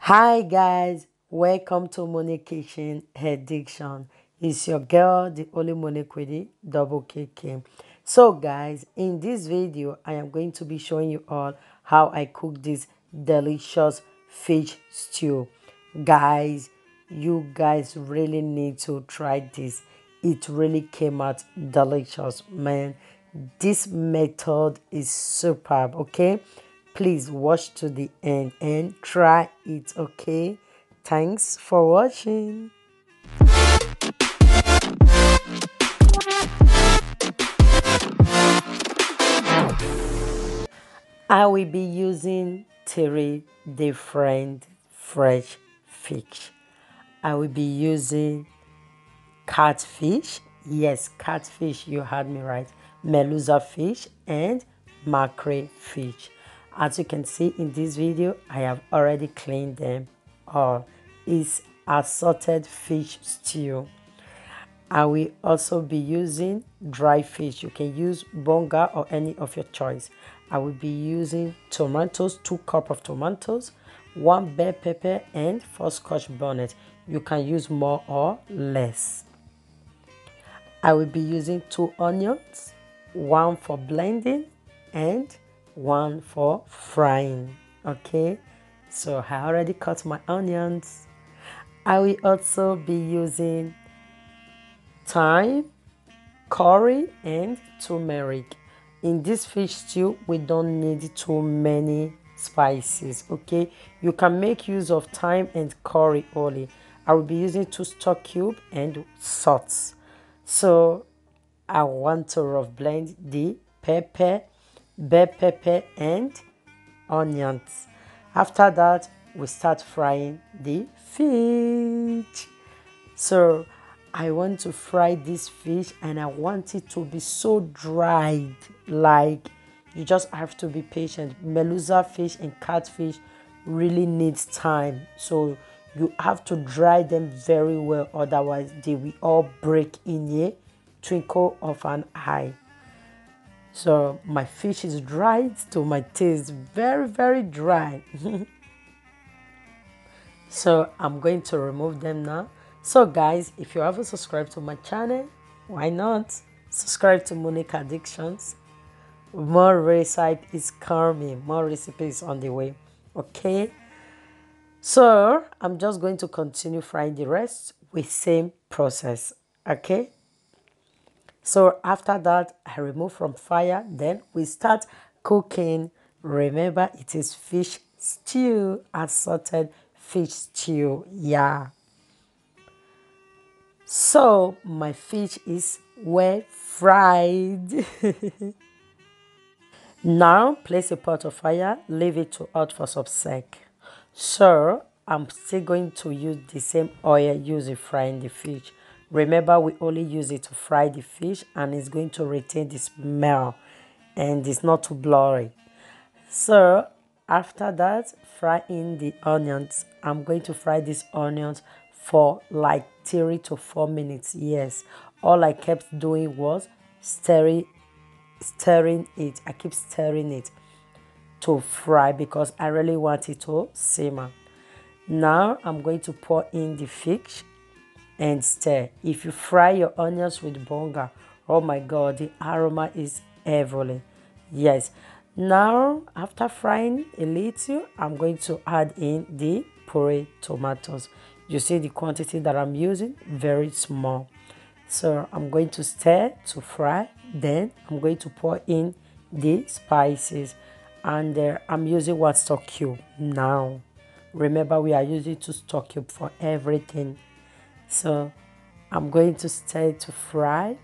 Hi guys, welcome to Money Kitchen Addiction. It's your girl, the only Money Quiddy, Double KK. So guys, in this video, I am going to be showing you all how I cook this delicious fish stew. Guys, you guys really need to try this. It really came out delicious, man. This method is superb, okay? Please watch to the end and try it, okay? Thanks for watching. I will be using three different fresh fish. I will be using catfish. Yes, catfish, you heard me right. Melusa fish and mackerel fish. As you can see in this video, I have already cleaned them all. It's assorted fish stew. I will also be using dry fish. You can use bonga or any of your choice. I will be using tomatoes, 2 cups of tomatoes, 1 bell pepper and 4 scotch bonnet. You can use more or less. I will be using 2 onions, 1 for blending and 1 for frying. Okay, so I already cut my onions. I will also be using thyme, curry and turmeric. In this fish stew, we don't need too many spices, okay? You can make use of thyme and curry only. I will be using 2 stock cube and salt. So I want to rough blend the pepper, bell pepper and onions. After that, we start frying the fish. So I want to fry this fish and I want it to be so dried. Like, you just have to be patient. Melusa fish and catfish really needs time. So you have to dry them very well, otherwise they will all break in a twinkle of an eye. So my fish is dried to my taste, very dry. So I'm going to remove them now. So guys, if you haven't subscribed to my channel, why not subscribe to Monique Addictions? More recipe is coming, more recipes on the way. Okay, so I'm just going to continue frying the rest with same process. Okay, so after that I remove from fire, then we start cooking. Remember, it is fish stew, assorted fish stew. Yeah, so my fish is well fried. Now place a pot of fire, leave it to hot for some sec. So I'm still going to use the same oil used in frying the fish. Remember, we only use it to fry the fish and it's going to retain the smell and it's not too blurry. So after that, fry in the onions. I'm going to fry these onions for like 3 to 4 minutes. Yes, all I kept doing was stirring it. I keep stirring it to fry because I really want it to simmer. Now I'm going to pour in the fish and stir. If you fry your onions with bonga, oh my god, the aroma is heavenly. Yes. Now after frying a little, I'm going to add in the puree tomatoes. You see the quantity that I'm using, very small. So I'm going to stir to fry. Then I'm going to pour in the spices, and I'm using 1 stock cube now. Remember, we are using 2 stock cube for everything. So I'm going to stir to fry.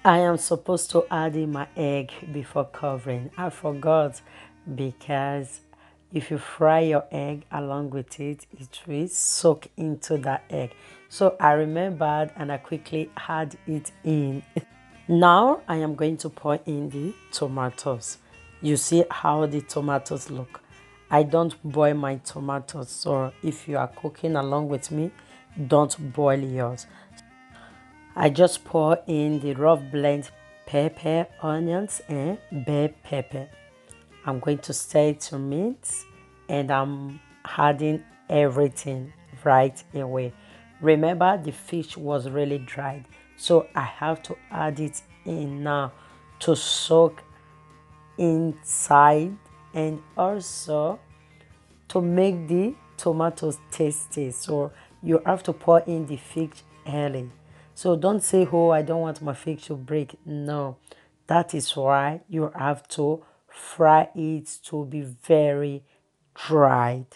I am supposed to add in my egg before covering. I forgot, because if you fry your egg along with it, it will soak into that egg. So I remembered and I quickly add it in. Now I am going to pour in the tomatoes. You see how the tomatoes look. I don't boil my tomatoes, so if you are cooking along with me, don't boil yours. I just pour in the rough blend pepper, onions, and bell pepper. I'm going to stir it to mix, and I'm adding everything right away. Remember, the fish was really dried, so I have to add it in now to soak inside, and also to make the tomatoes tasty. So you have to pour in the fish early. So don't say, oh, I don't want my fish to break. No, that is why you have to fry it to be very dried.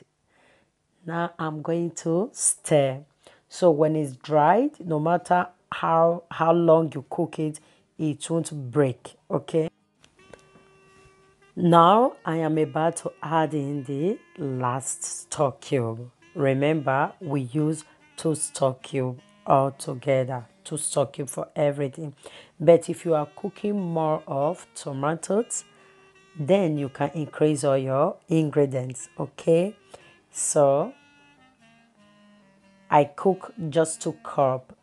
Now I'm going to stir. So when it's dried, no matter how long you cook it, it won't break. Okay. Now I am about to add in the last stock cube. Remember, we use two stock cube all together, two stock cube for everything. But if you are cooking more of tomatoes, then you can increase all your ingredients. Okay, so I cook just two cup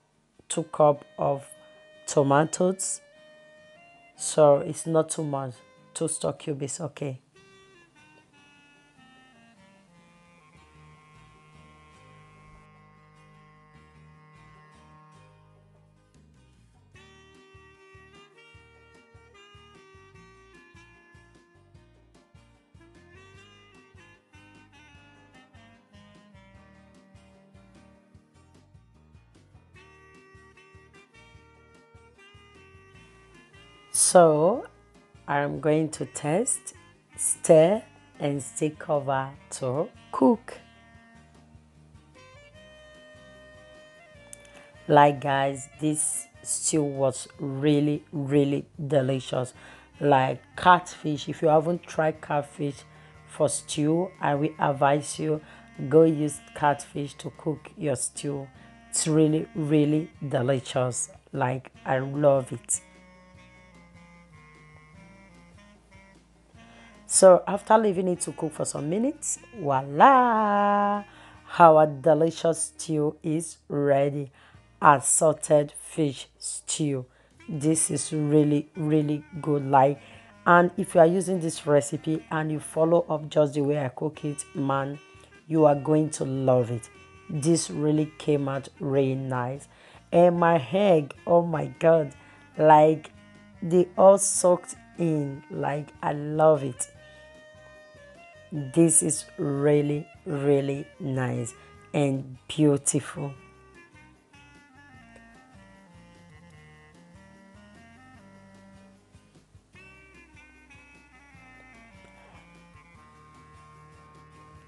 of tomatoes. So it's not too much. Two stock cube is okay. So I'm going to test, stir, and stay cover to cook. Like guys, this stew was really delicious. Like catfish, if you haven't tried catfish for stew, I will advise you go use catfish to cook your stew. It's really delicious. Like I love it. So after leaving it to cook for some minutes, voila! Our delicious stew is ready. Assorted fish stew. This is really good. Like, and if you are using this recipe and you follow up just the way I cook it, man, you are going to love it. This really came out really nice. And my egg, oh my god, like they all soaked in. Like I love it. This is really nice and beautiful.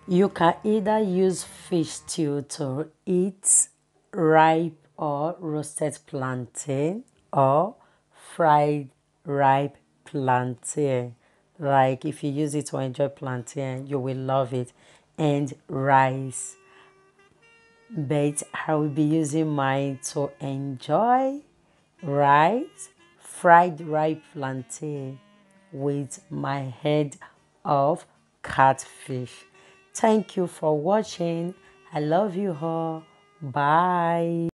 You can either use fish stew to eat ripe or roasted plantain, or fried ripe plantain. Like if you use it to enjoy plantain, you will love it. And rice. But I will be using mine to enjoy rice, fried ripe plantain with my head of catfish. Thank you for watching. I love you all. Bye.